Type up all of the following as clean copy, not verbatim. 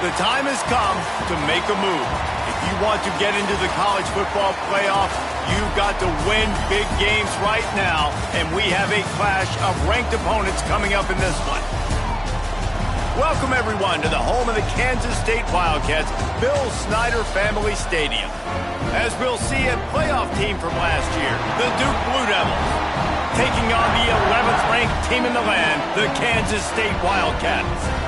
The time has come to make a move. If you want to get into the college football playoff, you've got to win big games right now, and we have a clash of ranked opponents coming up in this one. Welcome, everyone, to the home of the Kansas State Wildcats, Bill Snyder Family Stadium. As we'll see, a playoff team from last year, the Duke Blue Devils, taking on the 11th-ranked team in the land, the Kansas State Wildcats.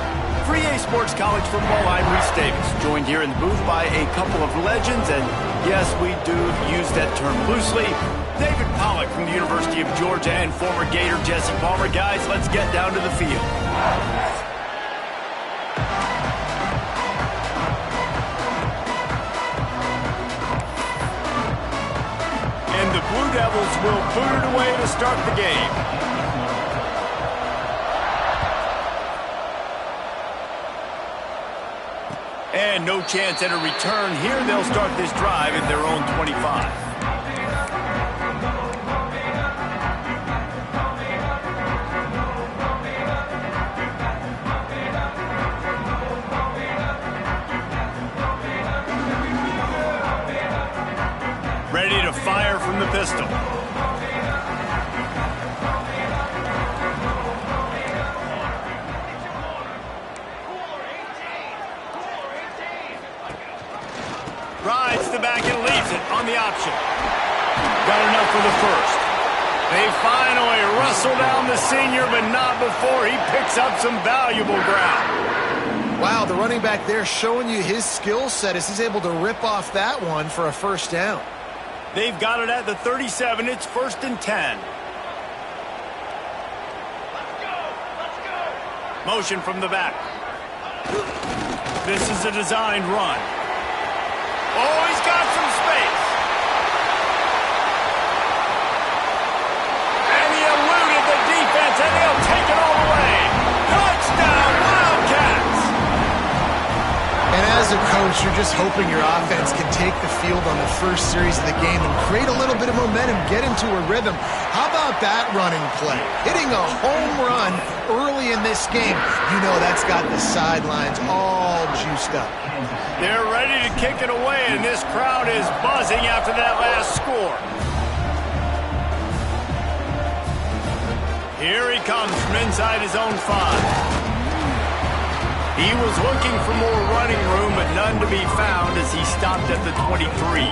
3A Sports College football, I'm Reese Davis, joined here in the booth by a couple of legends, and yes, we do use that term loosely. David Pollack from the University of Georgia and former Gator Jesse Palmer. Guys, let's get down to the field. And the Blue Devils will boot it away to start the game. And no chance at a return here. They'll start this drive at their own 25. Ready to fire from the pistol. Rides the back and leaves it on the option. Got enough for the first. They finally wrestle down the senior, but not before he picks up some valuable ground. Wow, the running back there showing you his skill set as he's able to rip off that one for a first down. They've got it at the 37. It's 1st and 10. Let's go. Motion from the back. This is a designed run. Oh, he's got some space. And he eluded the defense, and he'll take it all the way. Touchdown, Wildcats! And as a coach, you're just hoping your offense can take the field on the first series of the game and create a little bit of momentum, get into a rhythm. How about that running play? Hitting a home run early in this game. You know that's got the sidelines all juiced up. They're ready to kick it away, and this crowd is buzzing after that last score. Here he comes from inside his own 5. He was looking for more running room, but none to be found as he stopped at the 23.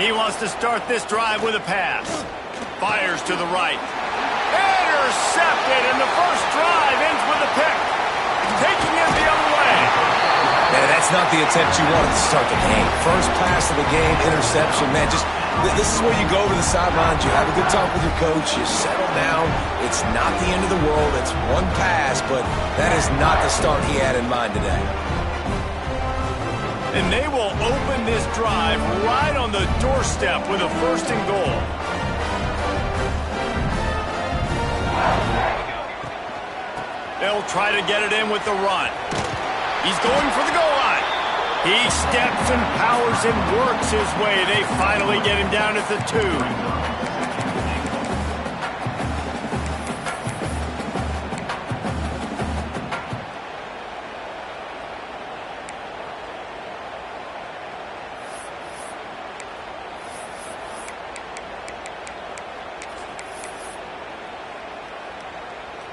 He wants to start this drive with a pass. Fires to the right. Intercepted, and the first drive ends with a pick. Taking it the other way. Man, that's not the attempt you wanted to start the game. First pass of the game, interception. Man, this is where you go to the sidelines. You have a good talk with your coach. You settle down. It's not the end of the world. It's one pass, but that is not the start he had in mind today. And they will open this drive right on the doorstep with a 1st and goal. They'll try to get it in with the run. He's going for the goal line. He steps and powers and works his way. They finally get him down at the 2.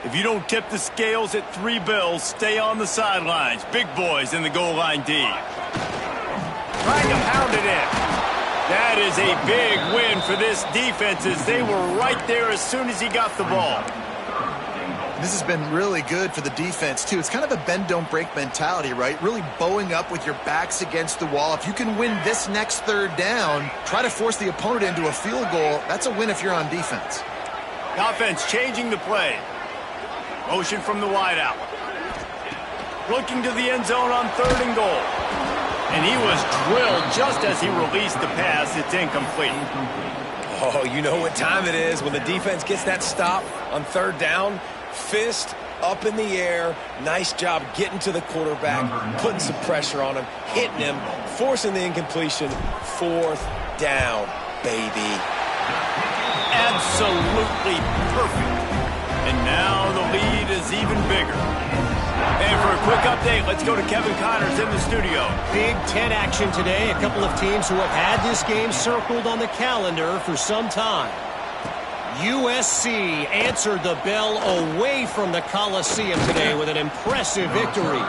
If you don't tip the scales at 3 bills, stay on the sidelines. Big boys in the goal line D. Trying to pound it in. That is a big win for this defense as they were right there as soon as he got the ball. This has been really good for the defense, too. It's kind of a bend-don't-break mentality, right? Really bowing up with your backs against the wall. If you can win this next 3rd down, try to force the opponent into a field goal. That's a win if you're on defense. Offense changing the play. Motion from the wideout. Looking to the end zone on 3rd and goal. And he was drilled just as he released the pass. It's incomplete. Oh, you know what time it is when the defense gets that stop on 3rd down. Fist up in the air. Nice job getting to the quarterback, putting some pressure on him, hitting him, forcing the incompletion. 4th down, baby. Absolutely perfect. And now the lead is even bigger. And for a quick update, let's go to Kevin Connors in the studio. Big Ten action today. A couple of teams who have had this game circled on the calendar for some time. USC answered the bell away from the Coliseum today with an impressive victory.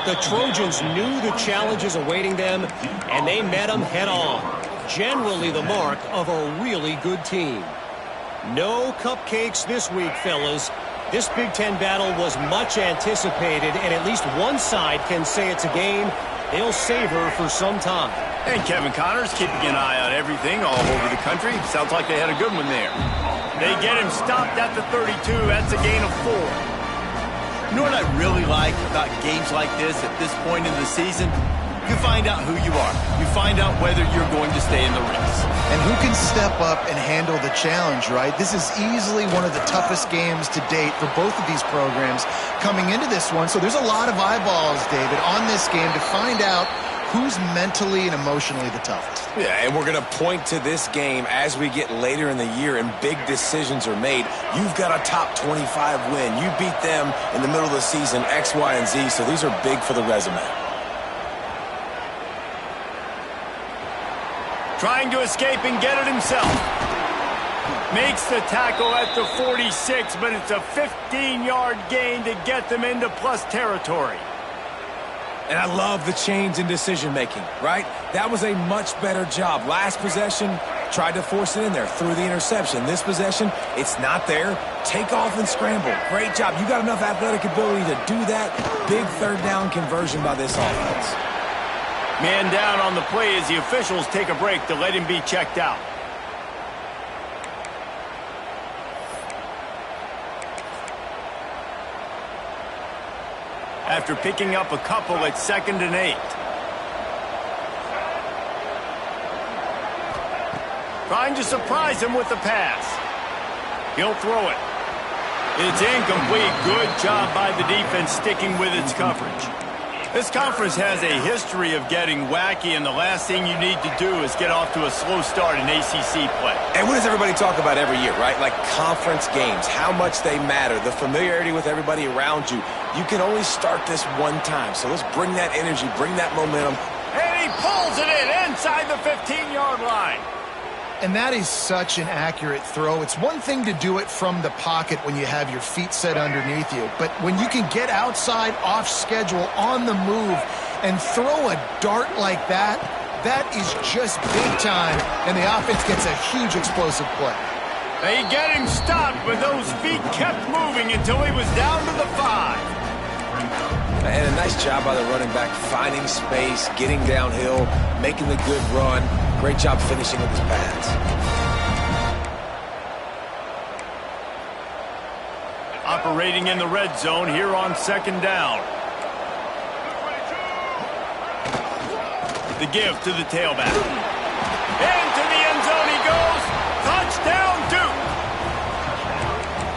The Trojans knew the challenges awaiting them, and they met them head-on. Generally the mark of a really good team. No cupcakes this week, fellas. This Big Ten battle was much anticipated, and at least one side can say it's a game they'll savor for some time. And Kevin Connors keeping an eye on everything all over the country. Sounds like they had a good one there. They get him stopped at the 32. That's a gain of 4. You know what I really like about games like this at this point in the season? You find out who you are. You find out whether you're going to stay in the race. And who can step up and handle the challenge, right? This is easily one of the toughest games to date for both of these programs coming into this one. So there's a lot of eyeballs, David, on this game to find out who's mentally and emotionally the toughest. Yeah, and we're going to point to this game as we get later in the year and big decisions are made. You've got a top 25 win. You beat them in the middle of the season, X, Y, and Z, so these are big for the resume. Trying to escape and get it himself. Makes the tackle at the 46, but it's a 15-yard gain to get them into plus territory. And I love the change in decision-making, right? That was a much better job. Last possession, tried to force it in there, threw the interception. This possession, it's not there. Take off and scramble. Great job. You got enough athletic ability to do that. Big 3rd down conversion by this offense. Man down on the play as the officials take a break to let him be checked out. After picking up a couple at 2nd and 8. Trying to surprise him with the pass. He'll throw it. It's incomplete. Good job by the defense sticking with its coverage. This conference has a history of getting wacky, and the last thing you need to do is get off to a slow start in ACC play. And what does everybody talk about every year, right? Like conference games, how much they matter, the familiarity with everybody around you. You can only start this one time, so let's bring that energy, bring that momentum. And he pulls it in inside the 15-yard line. And that is such an accurate throw. It's one thing to do it from the pocket when you have your feet set underneath you, but when you can get outside, off schedule, on the move, and throw a dart like that, that is just big time, and the offense gets a huge explosive play. They get him stopped, but those feet kept moving until he was down to the 5. And a nice job by the running back, finding space, getting downhill, making the good run. Great job finishing with his pads. Operating in the red zone here on 2nd down. The give to the tailback. Into the end zone he goes. Touchdown, Duke.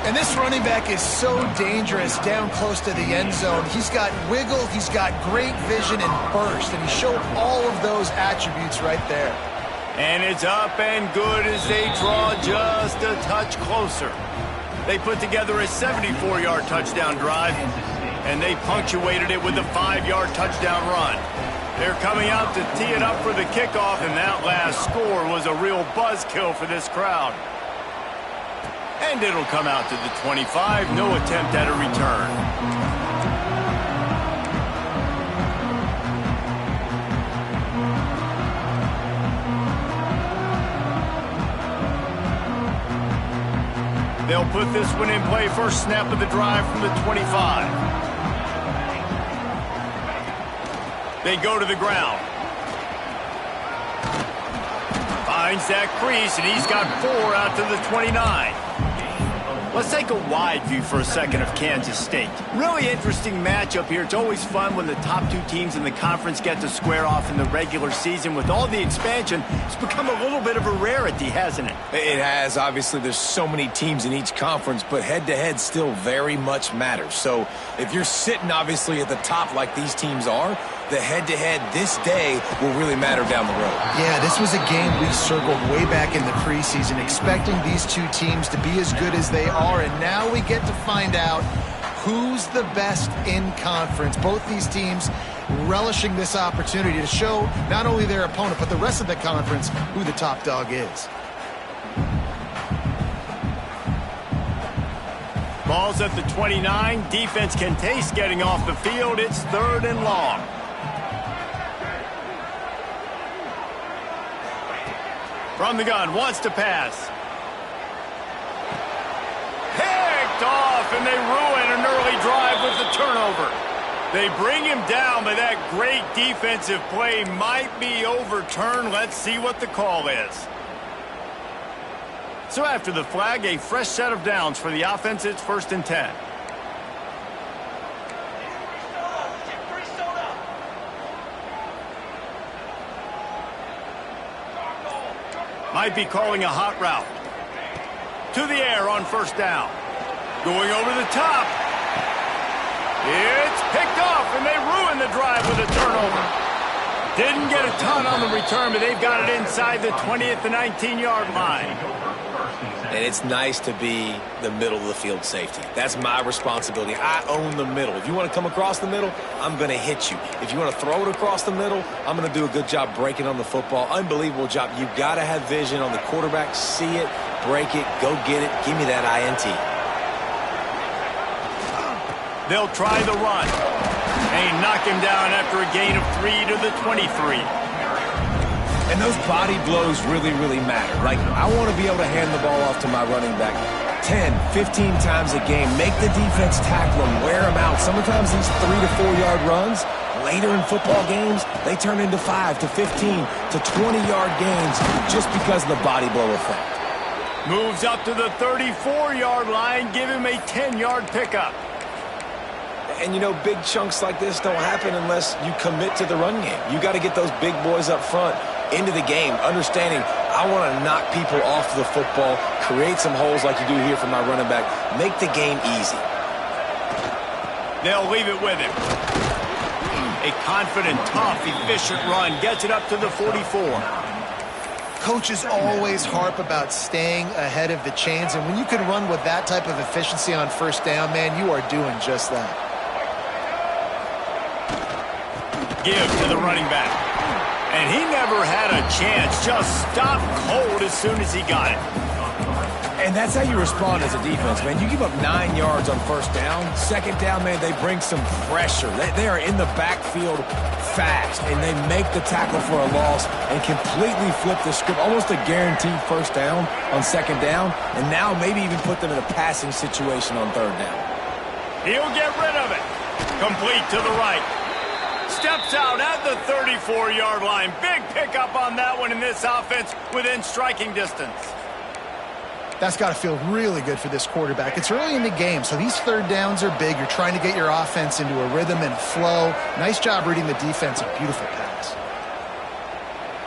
And this running back is so dangerous down close to the end zone. He's got wiggle, he's got great vision and burst, and he showed all of those attributes right there. And it's up and good as they draw just a touch closer. They put together a 74-yard touchdown drive, and they punctuated it with a 5-yard touchdown run. They're coming out to tee it up for the kickoff, and that last score was a real buzzkill for this crowd. And it'll come out to the 25. No attempt at a return. They'll put this one in play. First snap of the drive from the 25. They go to the ground. Finds that crease, and he's got 4 out to the 29. Let's take a wide view for a second of Kansas State. Really interesting matchup here. It's always fun when the top two teams in the conference get to square off in the regular season. With all the expansion, it's become a little bit of a rarity, hasn't it? It has. Obviously, there's so many teams in each conference, but head-to-head still very much matters. So if you're sitting, obviously, at the top like these teams are, the head-to-head this day will really matter down the road. Yeah, this was a game we circled way back in the preseason, expecting these two teams to be as good as they are, and now we get to find out who's the best in conference. Both these teams relishing this opportunity to show not only their opponent, but the rest of the conference who the top dog is. Ball's at the 29. Defense can taste getting off the field. It's 3rd and long. From the gun, wants to pass. Picked off, and they ruin an early drive with the turnover. They bring him down, but that great defensive play might be overturned. Let's see what the call is. So after the flag, a fresh set of downs for the offense. It's 1st and 10. Might be calling a hot route. To the air on 1st down. Going over the top. It's picked off, and they ruin the drive with a turnover. Didn't get a ton on the return, but they've got it inside the 20 at the 19-yard line. And it's nice to be the middle of the field safety. That's my responsibility. I own the middle. If you want to come across the middle, I'm going to hit you. If you want to throw it across the middle, I'm going to do a good job breaking on the football. Unbelievable job. You've got to have vision on the quarterback. See it, break it, go get it. Give me that INT. They'll try the run. They knock him down after a gain of 3 to the 23. And those body blows really, really matter. Like, I want to be able to hand the ball off to my running back 10, 15 times a game. Make the defense tackle him, wear him out. Sometimes these 3 to 4 yard runs, later in football games, they turn into 5 to 15 to 20-yard gains just because of the body blow effect. Moves up to the 34-yard line. Give him a 10-yard pickup. And, you know, big chunks like this don't happen unless you commit to the run game. You got to get those big boys up front into the game, understanding I want to knock people off the football, create some holes like you do here for my running back, make the game easy. They'll leave it with him. A confident, tough, efficient run gets it up to the 44. Coaches always harp about staying ahead of the chains, and when you can run with that type of efficiency on 1st down, man, you are doing just that. Give to the running back. And he never had a chance. Just stopped cold as soon as he got it. And that's how you respond as a defense, man. You give up 9 yards on 1st down. 2nd down, man, they bring some pressure. They are in the backfield fast, and they make the tackle for a loss and completely flip the script. Almost a guaranteed 1st down on 2nd down, and now maybe even put them in a passing situation on 3rd down. He'll get rid of it. Complete to the right. Steps out at the 34-yard line. Big pickup on that one in this offense within striking distance. That's got to feel really good for this quarterback. It's early in the game, so these 3rd downs are big. You're trying to get your offense into a rhythm and flow. Nice job reading the defense. A beautiful pass.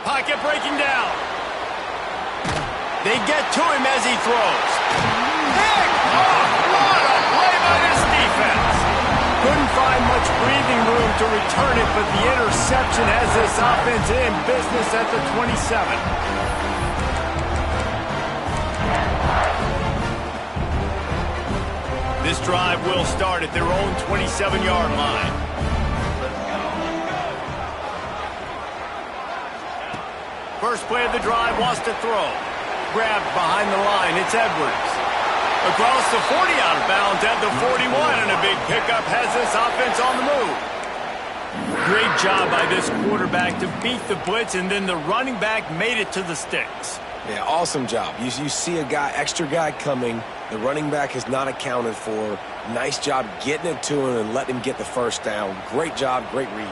Pocket breaking down. They get to him as he throws. Pick off! What a play by this defense. Couldn't find much breathing room to return it, but the interception has this offense in business at the 27. This drive will start at their own 27-yard line. First play of the drive, wants to throw. Grabbed behind the line, it's Edwards. Across the 40, out of bounds at the 41, and a big pickup has this offense on the move. Great job by this quarterback to beat the blitz, and then the running back made it to the sticks. Yeah, awesome job. You see a extra guy coming. The running back is not accounted for. Nice job getting it to him and letting him get the 1st down. Great job, great read.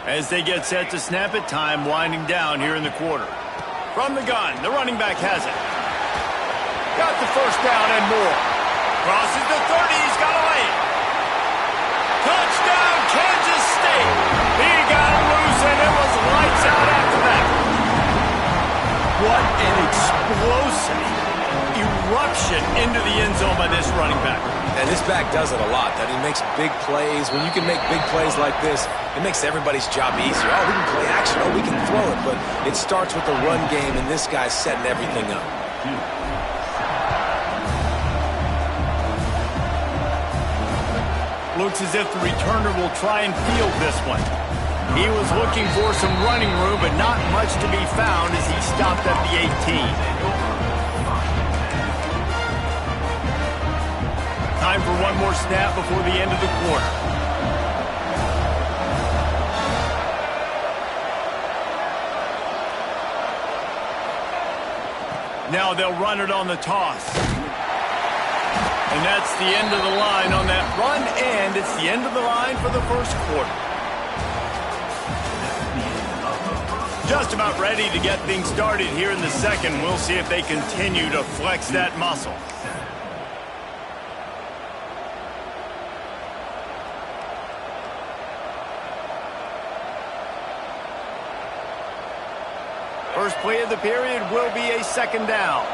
As they get set to snap it, time winding down here in the quarter. From the gun, the running back has it. Got the 1st down and more. Crosses the 30. He's got to lay it. Touchdown, Kansas State. He got him loose, and it was lights out after that. What an explosive eruption into the end zone by this running back. And this back does it a lot. That he makes big plays. When you can make big plays like this, it makes everybody's job easier. Oh, we can play action. Oh, we can throw it. But it starts with the run game, and this guy's setting everything up. Looks as if the returner will try and field this one. He was looking for some running room, but not much to be found as he stopped at the 18. Time for one more snap before the end of the quarter. Now they'll run it on the toss. And that's the end of the line on that run, and it's the end of the line for the first quarter. Just about ready to get things started here in the second. We'll see if they continue to flex that muscle. First play of the period will be a second down.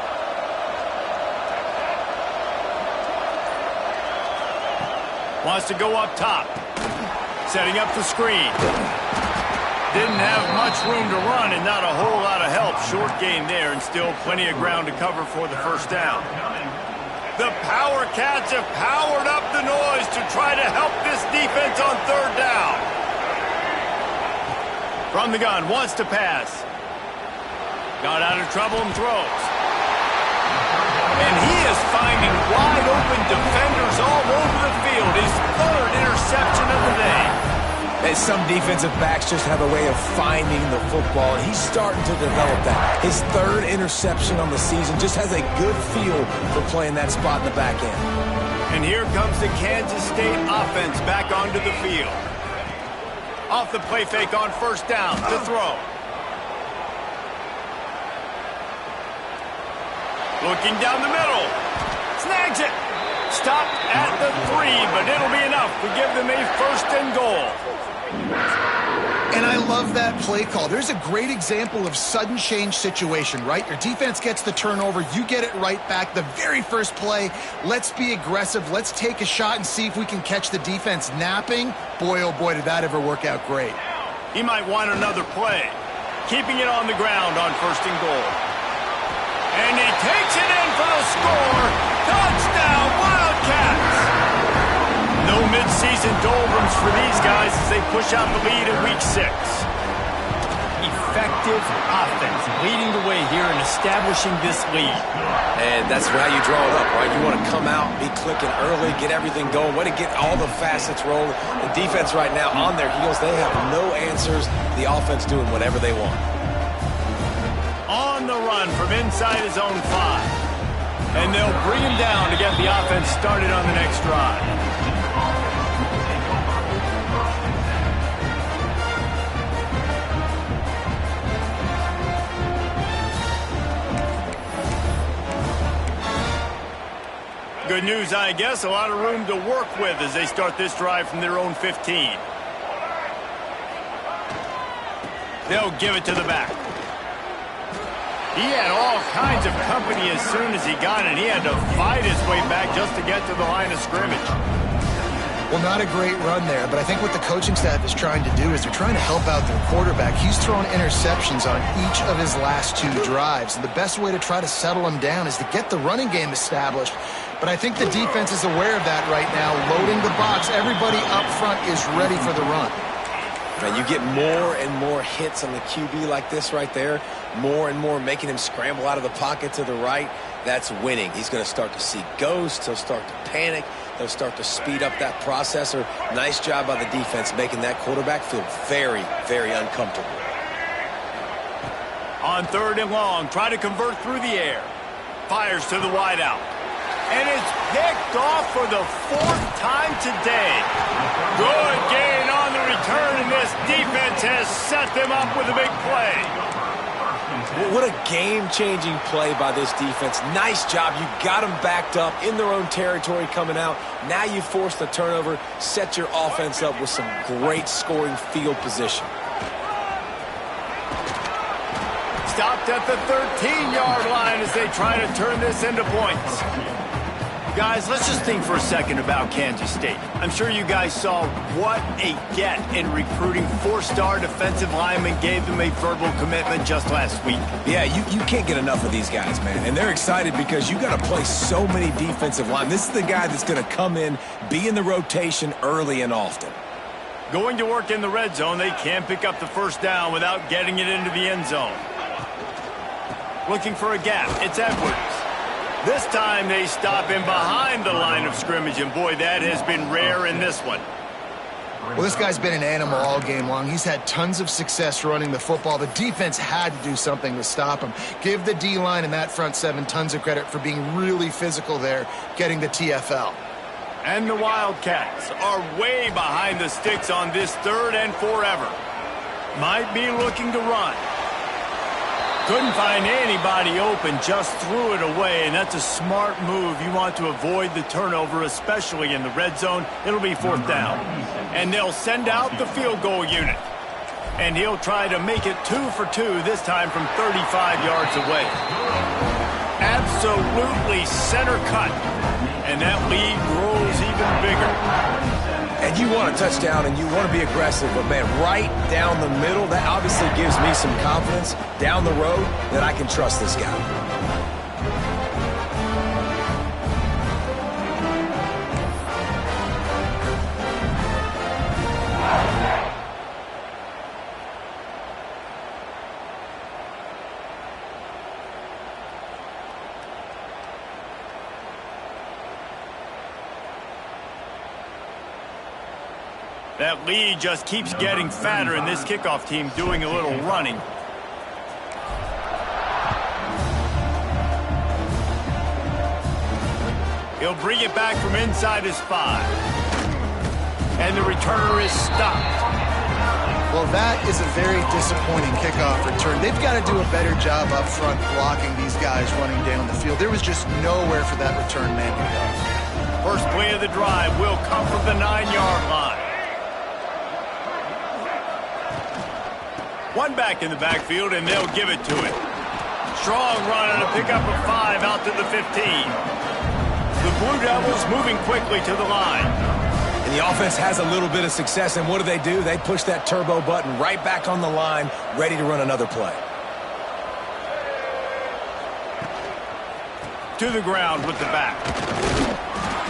Wants to go up top. Setting up the screen. Didn't have much room to run and not a whole lot of help. Short gain there and still plenty of ground to cover for the first down. The Power Cats have powered up the noise to try to help this defense on third down. From the gun, wants to pass. Got out of trouble and throws. And he is finding wide open defenders all over the field. His third interception of the day. And some defensive backs just have a way of finding the football, and he's starting to develop that. His third interception on the season just has a good feel for playing that spot in the back end. And here comes the Kansas State offense back onto the field. Off the play fake on first down to throw. Looking down the middle. Snags it. Stopped at the 3, but it'll be enough to give them a first and goal. And I love that play call. There's a great example of sudden change situation, right? Your defense gets the turnover. You get it right back. The very first play, let's be aggressive. Let's take a shot and see if we can catch the defense napping. Boy, oh boy, did that ever work out great. He might want another play. Keeping it on the ground on first and goal. And he takes it in for the score. Touchdown, Wildcats! No midseason doldrums for these guys as they push out the lead in Week 6. Effective offense leading the way here and establishing this lead. And that's how you draw it up, right? You want to come out, be clicking early, get everything going, way to get all the facets rolling. The defense right now on their heels, they have no answers. The offense doing whatever they want. On the run from inside his own 5. And they'll bring him down to get the offense started on the next drive. Good news, I guess. A lot of room to work with as they start this drive from their own 15. They'll give it to the back. He had all kinds of company as soon as he got it. He had to fight his way back just to get to the line of scrimmage. Well, not a great run there, but I think what the coaching staff is trying to do is they're trying to help out their quarterback. He's thrown interceptions on each of his last 2 drives, and the best way to try to settle him down is to get the running game established. But I think the defense is aware of that right now, loading the box. Everybody up front is ready for the run. Now you get more and more hits on the QB like this right there, more and more making him scramble out of the pocket to the right. That's winning. He's going to start to see ghosts. He'll start to panic. They'll start to speed up that processor. Nice job by the defense making that quarterback feel very, very uncomfortable. On third and long, try to convert through the air. Fires to the wideout. And it's picked off for the 4th time today. Good gain on the return, and this defense has set them up with a big play. What a game-changing play by this defense. Nice job. You got them backed up in their own territory coming out. Now you force the turnover, set your offense up with some great scoring field position. Stopped at the 13-yard line as they try to turn this into points. Guys, let's just think for a second about Kansas State. I'm sure you guys saw what a get in recruiting. 4-star defensive linemen gave them a verbal commitment just last week. Yeah, you can't get enough of these guys, man. And they're excited because you got to play so many defensive line. This is the guy that's going to come in, be in the rotation early and often. Going to work in the red zone, they can't pick up the first down without getting it into the end zone. Looking for a gap. It's Edwards. This time they stop him behind the line of scrimmage, and boy, that has been rare in this one. Well, this guy's been an animal all game long. He's had tons of success running the football. The defense had to do something to stop him. Give the D-line and that front seven tons of credit for being really physical there, getting the TFL. And the Wildcats are way behind the sticks on this 3rd and forever. Might be looking to run. Couldn't find anybody open, just threw it away, and that's a smart move. You want to avoid the turnover, especially in the red zone. It'll be 4th down. And they'll send out the field goal unit. And he'll try to make it 2 for 2, this time from 35 yards away. Absolutely center cut. And that lead grows even bigger. And you want a touchdown and you want to be aggressive, but man, right down the middle, that obviously gives me some confidence down the road that I can trust this guy. That lead just keeps getting fatter, and this kickoff team doing a little running. He'll bring it back from inside his 5. And the returner is stopped. Well, that is a very disappointing kickoff return. They've got to do a better job up front blocking these guys running down the field. There was just nowhere for that return man to go. First play of the drive will come from the 9-yard line. One back in the backfield, and they'll give it to him. Strong run and a pickup of 5 out to the 15. The Blue Devils moving quickly to the line. And the offense has a little bit of success, and what do? They push that turbo button right back on the line, ready to run another play. To the ground with the back.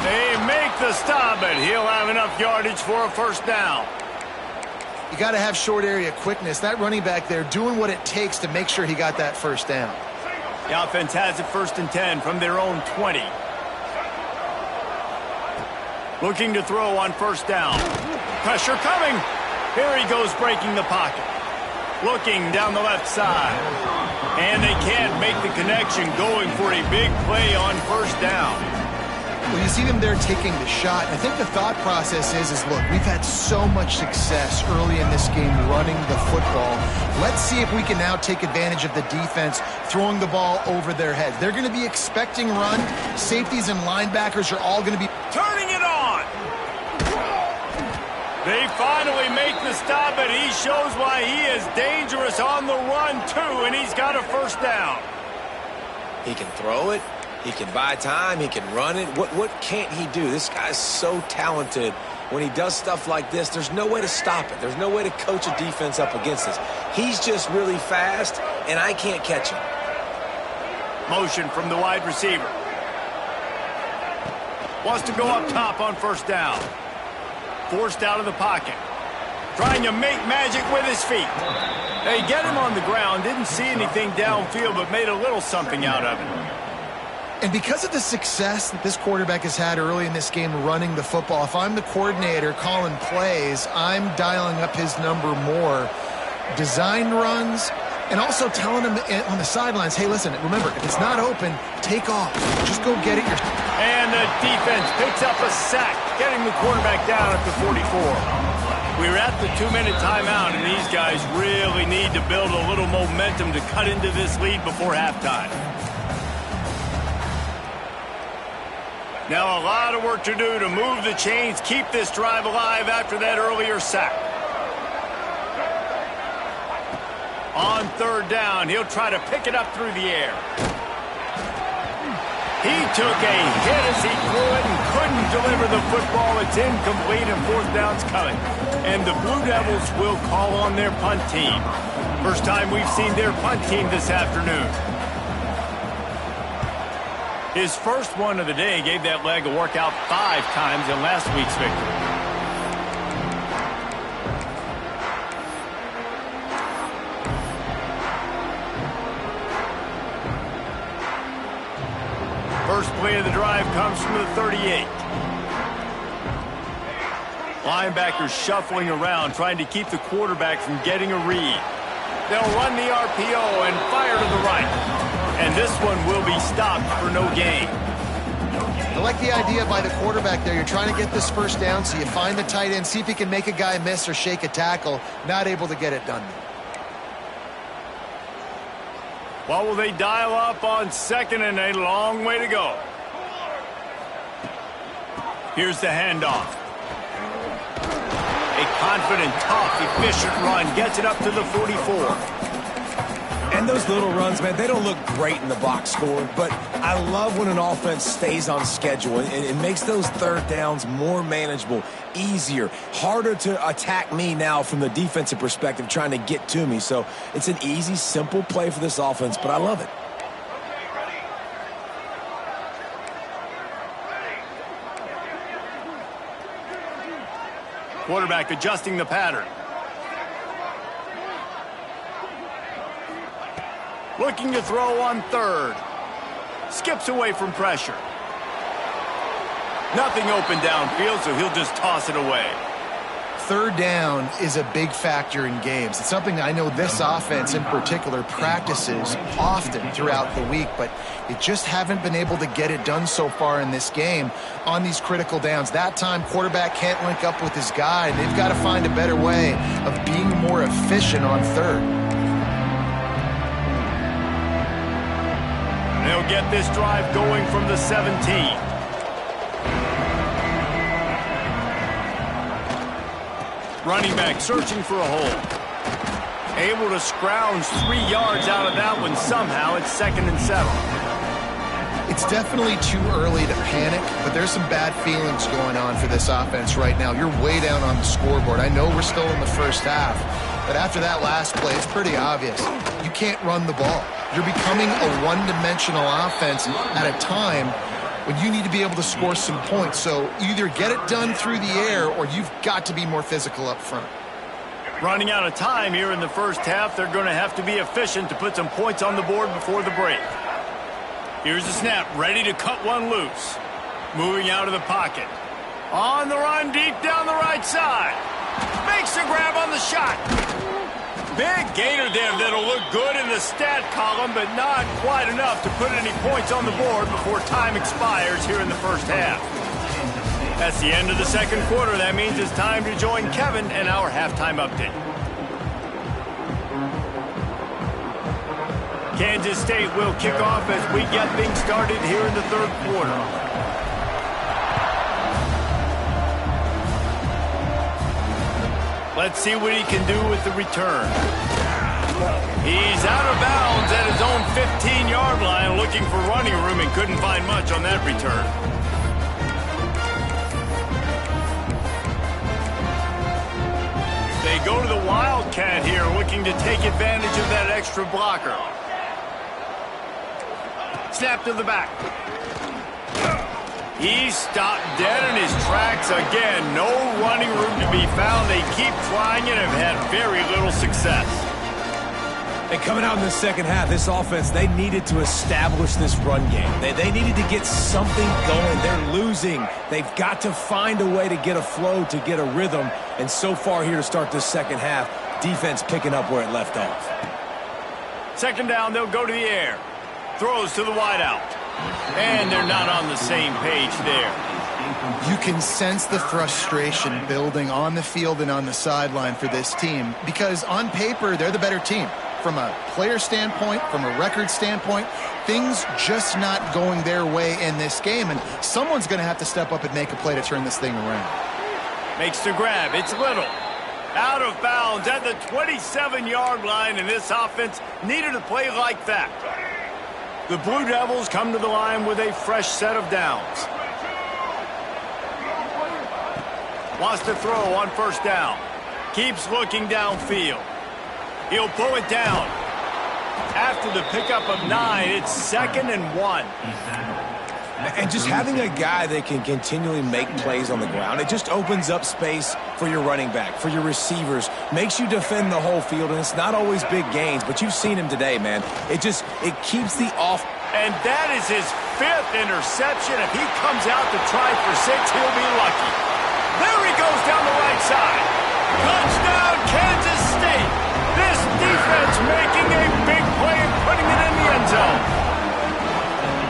They make the stop, but he'll have enough yardage for a first down. You got to have short area quickness. That running back there doing what it takes to make sure he got that first down. The offense has it 1st and 10 from their own 20. Looking to throw on first down. Pressure coming. Here he goes breaking the pocket. Looking down the left side. And they can't make the connection, going for a big play on first down. Well, you see them there taking the shot. I think the thought process is look, we've had so much success early in this game running the football. Let's see if we can now take advantage of the defense throwing the ball over their heads. They're going to be expecting run. Safeties and linebackers are all going to be turning it on. They finally make the stop, and he shows why he is dangerous on the run, too, and he's got a first down. He can throw it. He can buy time. He can run it. What can't he do? This guy's so talented. When he does stuff like this, there's no way to stop it. There's no way to coach a defense up against this. He's just really fast, and I can't catch him. Motion from the wide receiver. Wants to go up top on first down. Forced out of the pocket. Trying to make magic with his feet. They get him on the ground. Didn't see anything downfield, but made a little something out of it. And because of the success that this quarterback has had early in this game running the football, if I'm the coordinator calling plays, I'm dialing up his number more. Design runs, and also telling him on the sidelines, hey, listen, remember, if it's not open, take off. Just go get it yourself. And the defense picks up a sack, getting the quarterback down at the 44. We're at the 2-minute timeout, and these guys really need to build a little momentum to cut into this lead before halftime. Now a lot of work to do to move the chains, keep this drive alive after that earlier sack. On third down, he'll try to pick it up through the air. He took a hit as he threw it and couldn't deliver the football. It's incomplete and fourth down's coming. And the Blue Devils will call on their punt team. First time we've seen their punt team this afternoon. His first one of the day gave that leg a workout 5 times in last week's victory. First play of the drive comes from the 38. Linebackers shuffling around, trying to keep the quarterback from getting a read. They'll run the RPO and fire to the right. And this one will be stopped for no gain. I like the idea by the quarterback there. You're trying to get this first down, so you find the tight end, see if he can make a guy miss or shake a tackle. Not able to get it done. What will they dial up on second and a long way to go? Here's the handoff. A confident, tough, efficient run gets it up to the 44. And those little runs, man, they don't look great in the box score, but I love when an offense stays on schedule. It makes those third downs more manageable, easier, harder to attack me now from the defensive perspective trying to get to me. So it's an easy, simple play for this offense, but I love it. Quarterback adjusting the pattern. Looking to throw on third. Skips away from pressure. Nothing open downfield, so he'll just toss it away. Third down is a big factor in games. It's something I know this offense in particular practices often throughout the week, but they just haven't been able to get it done so far in this game on these critical downs. That time, quarterback can't link up with his guy. They've got to find a better way of being more efficient on third. They'll get this drive going from the 17. Running back searching for a hole. Able to scrounge 3 yards out of that one somehow. It's 2nd and 7. It's definitely too early to panic, but there's some bad feelings going on for this offense right now. You're way down on the scoreboard. I know we're still in the first half, but after that last play, it's pretty obvious. You can't run the ball. You're becoming a one-dimensional offense at a time when you need to be able to score some points. So either get it done through the air or you've got to be more physical up front. Running out of time here in the first half, they're going to have to be efficient to put some points on the board before the break. Here's the snap, ready to cut one loose. Moving out of the pocket. On the run, deep down the right side. Makes the grab on the shot. Big gainer there that'll look good in the stat column, but not quite enough to put any points on the board before time expires here in the first half. That's the end of the second quarter. That means it's time to join Kevin and our halftime update. Kansas State will kick off as we get things started here in the third quarter. Let's see what he can do with the return. He's out of bounds at his own 15-yard line, looking for running room and couldn't find much on that return. They go to the Wildcat here, looking to take advantage of that extra blocker. Snap to the back. He's stopped dead in his tracks again. No running room to be found. They keep trying it and have had very little success. And coming out in the second half, this offense, they needed to establish this run game. They needed to get something going. They're losing. They've got to find a way to get a flow, to get a rhythm. And so far here to start this second half, defense picking up where it left off. Second down, they'll go to the air. Throws to the wideout. And they're not on the same page there. You can sense the frustration building on the field and on the sideline for this team because on paper, they're the better team. From a player standpoint, from a record standpoint, things just not going their way in this game, and someone's going to have to step up and make a play to turn this thing around. Makes the grab. It's Little. Out of bounds at the 27-yard line, and this offense needed a play like that. The Blue Devils come to the line with a fresh set of downs. Wants to throw on first down. Keeps looking downfield. He'll pull it down. After the pickup of 9, it's 2nd and 1. And just having a guy that can continually make plays on the ground, it just opens up space for your running back, for your receivers, makes you defend the whole field, and it's not always big gains, but you've seen him today, man. It keeps the off. And that is his 5th interception. If he comes out to try for 6, he'll be lucky. There he goes down the right side. Touchdown, Kansas State. This defense making a big play and putting it in the end zone.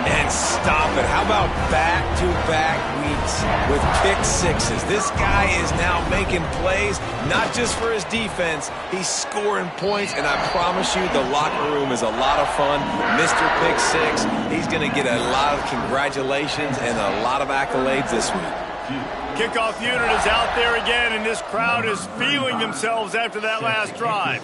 And stop it. How about back-to-back weeks with pick sixes? This guy is now making plays, not just for his defense. He's scoring points, and I promise you the locker room is a lot of fun. Mr. Pick Six, he's going to get a lot of congratulations and a lot of accolades this week. Kickoff unit is out there again, and this crowd is feeling themselves after that last drive.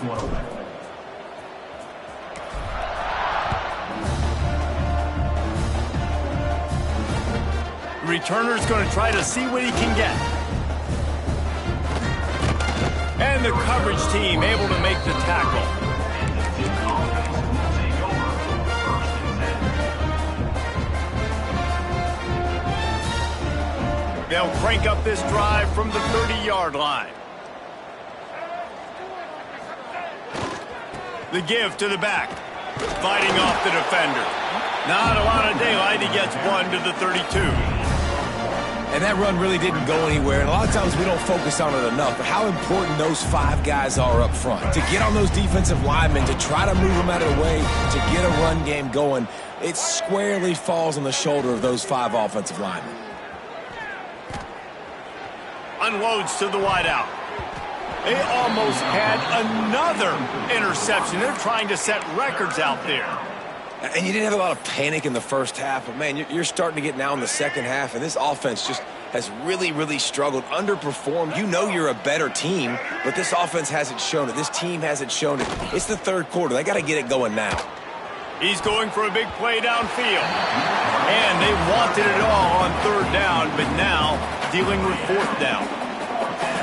Returner's going to try to see what he can get. And the coverage team able to make the tackle. They'll crank up this drive from the 30-yard line. The give to the back. Fighting off the defender. Not a lot of daylight. He gets 1 to the 32. And that run really didn't go anywhere, and a lot of times we don't focus on it enough, but how important those 5 guys are up front. To get on those defensive linemen, to try to move them out of the way, to get a run game going, it squarely falls on the shoulder of those 5 offensive linemen. Unloads to the wideout. They almost had another interception. They're trying to set records out there. And you didn't have a lot of panic in the first half, but, man, you're starting to get now in the second half, and this offense just has really, really struggled, underperformed. You know you're a better team, but this offense hasn't shown it. This team hasn't shown it. It's the third quarter. They got to get it going now. He's going for a big play downfield. And they wanted it all on 3rd down, but now dealing with 4th down.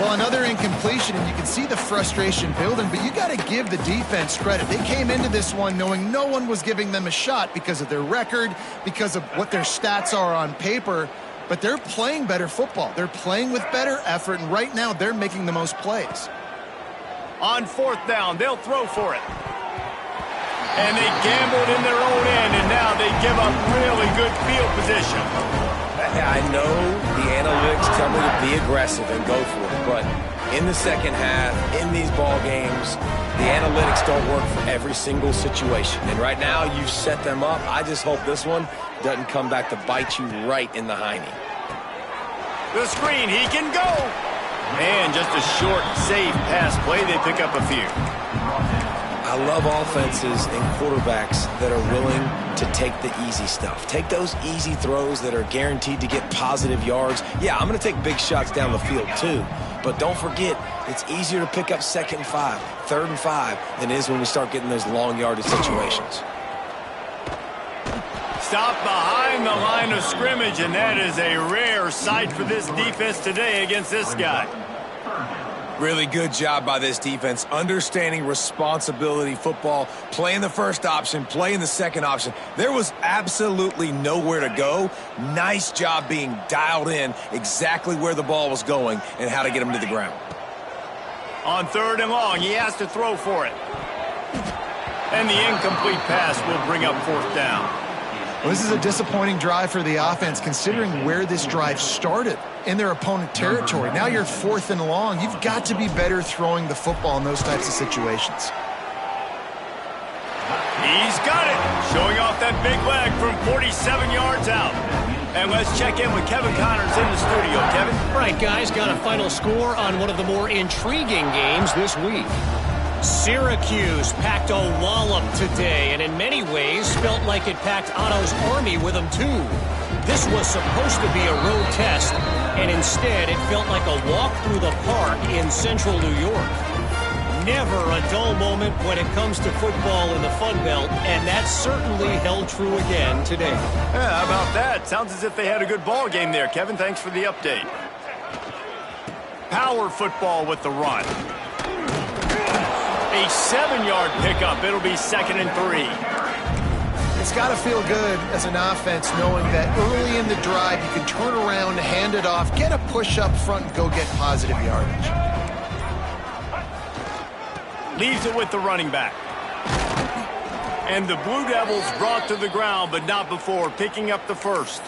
Well, another incompletion, and you can see the frustration building, but you got to give the defense credit. They came into this one knowing no one was giving them a shot because of their record, because of what their stats are on paper, but they're playing better football. They're playing with better effort, and right now they're making the most plays. On 4th down, they'll throw for it. And they gambled in their own end, and now they give up really good field position. I know the analytics tell me to be aggressive and go for it, but in the second half, in these ball games, the analytics don't work for every single situation. And right now, you've set them up. I just hope this one doesn't come back to bite you right in the hiney. The screen, he can go. And just a short, safe pass play. They pick up a few. I love offenses and quarterbacks that are willing to take the easy stuff. Take those easy throws that are guaranteed to get positive yards. Yeah, I'm going to take big shots down the field too. But don't forget, it's easier to pick up 2nd and 5, 3rd and 5 than it is when we start getting those long yardage situations. Stop behind the line of scrimmage, and that is a rare sight for this defense today against this guy. Really good job by this defense, understanding responsibility football, playing the first option, playing the second option. There was absolutely nowhere to go. Nice job being dialed in exactly where the ball was going and how to get him to the ground. On 3rd and long, he has to throw for it. And the incomplete pass will bring up 4th down. Well, this is a disappointing drive for the offense considering where this drive started in their opponent territory. Now you're 4th and long. You've got to be better throwing the football in those types of situations. He's got it. Showing off that big leg from 47 yards out. And let's check in with Kevin Connors in the studio. Kevin? Right, guys, got a final score on one of the more intriguing games this week. Syracuse packed a wallop today, and in many ways felt like it packed Otto's Army with them too. This was supposed to be a road test, and instead it felt like a walk through the park in central New York. Never a dull moment when it comes to football in the Fun Belt, and that certainly held true again today. Yeah, how about that? Sounds as if they had a good ball game there, Kevin. Thanks for the update. Power football with the run. A 7-yard pickup. It'll be 2nd and 3. It's got to feel good as an offense knowing that early in the drive you can turn around, hand it off, get a push up front, and go get positive yardage. Leaves it with the running back. And the Blue Devils brought to the ground, but not before picking up the first.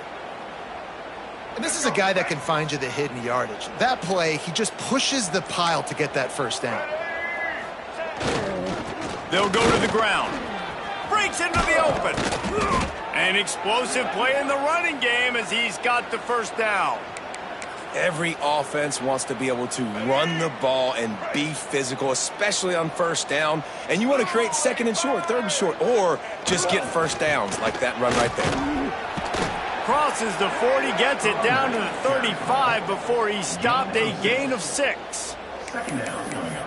And this is a guy that can find you the hidden yardage. That play, he just pushes the pile to get that first down. They'll go to the ground. Breaks into the open. An explosive play in the running game as he's got the first down. Every offense wants to be able to run the ball and be physical, especially on first down. And you want to create 2nd and short, 3rd and short, or just get first downs like that run right there. Crosses the 40, gets it down to the 35 before he stopped, a gain of 6.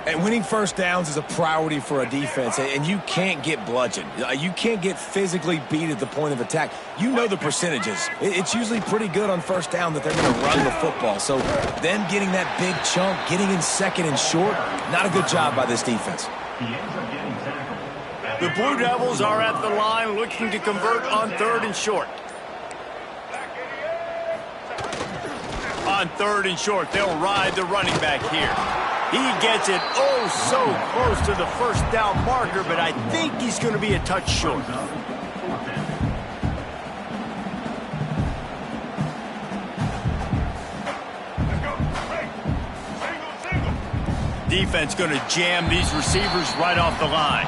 And winning first downs is a priority for a defense, and you can't get bludgeoned. You can't get physically beat at the point of attack. You know the percentages. It's usually pretty good on first down that they're going to run the football. So them getting that big chunk, getting in 2nd and short, not a good job by this defense. The Blue Devils are at the line looking to convert on 3rd and short. On 3rd and short, they'll ride the running back here. He gets it oh so close to the first down marker, but I think he's going to be a touch short. Defense going to jam these receivers right off the line.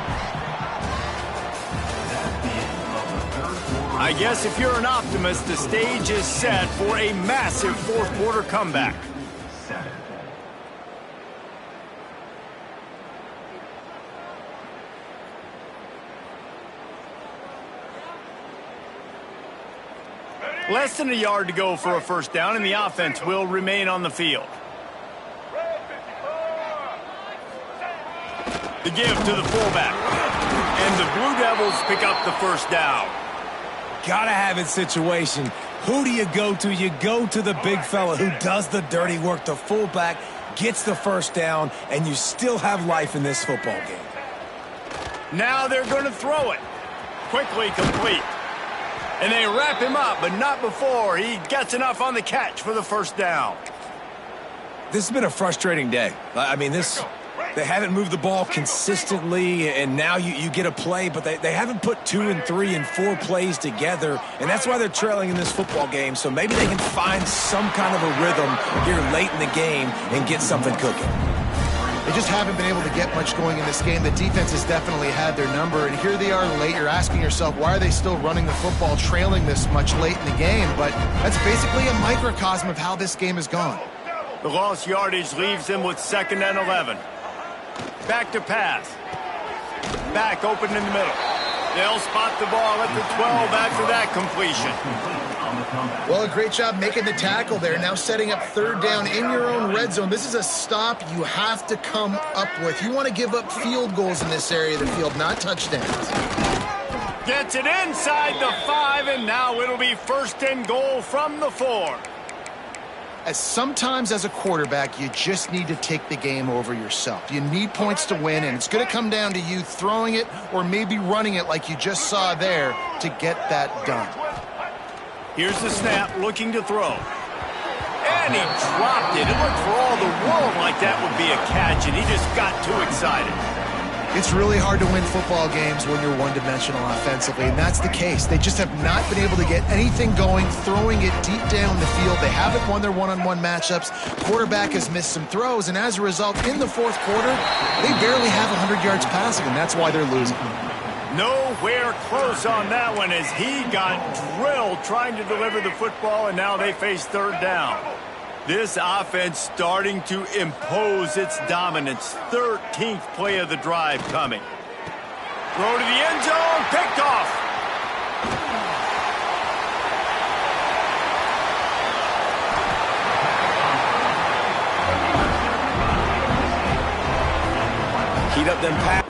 I guess if you're an optimist, the stage is set for a massive fourth-quarter comeback. Less than a yard to go for a first down, and the offense will remain on the field. The give to the fullback. And the Blue Devils pick up the first down. Gotta have it situation. Who do you go to? You go to the big fella who does the dirty work. The fullback gets the first down, and you still have life in this football game. Now they're going to throw it. Quickly complete. And they wrap him up, but not before he gets enough on the catch for the first down. This has been a frustrating day. I mean, they haven't moved the ball consistently, and now you get a play, but they haven't put 2 and 3 and 4 plays together, and that's why they're trailing in this football game. So maybe they can find some kind of a rhythm here late in the game and get something cooking. They just haven't been able to get much going in this game. The defense has definitely had their number, and here they are late. You're asking yourself, why are they still running the football, trailing this much late in the game? But that's basically a microcosm of how this game has gone. The lost yardage leaves them with 2nd and 11. Back to pass. Back open in the middle. They'll spot the ball at the 12 after that completion. Well, a great job making the tackle there. Now setting up 3rd down in your own red zone. This is a stop you have to come up with. You want to give up field goals in this area of the field, not touchdowns. Gets it inside the 5, and now it'll be 1st and goal from the 4. As sometimes as a quarterback, you just need to take the game over yourself. You need points to win, and it's going to come down to you throwing it or maybe running it like you just saw there to get that done. Here's the snap, looking to throw. And he dropped it. It looked for all the world like that would be a catch, and he just got too excited. It's really hard to win football games when you're one-dimensional offensively, and that's the case. They just have not been able to get anything going, throwing it deep down the field. They haven't won their one-on-one matchups. Quarterback has missed some throws, and as a result, in the 4th quarter, they barely have 100 yards passing, and that's why they're losing. Nowhere close on that one as he got drilled trying to deliver the football, and now they face third down. This offense starting to impose its dominance. 13th play of the drive coming. Throw to the end zone, picked off. Heat up them pass.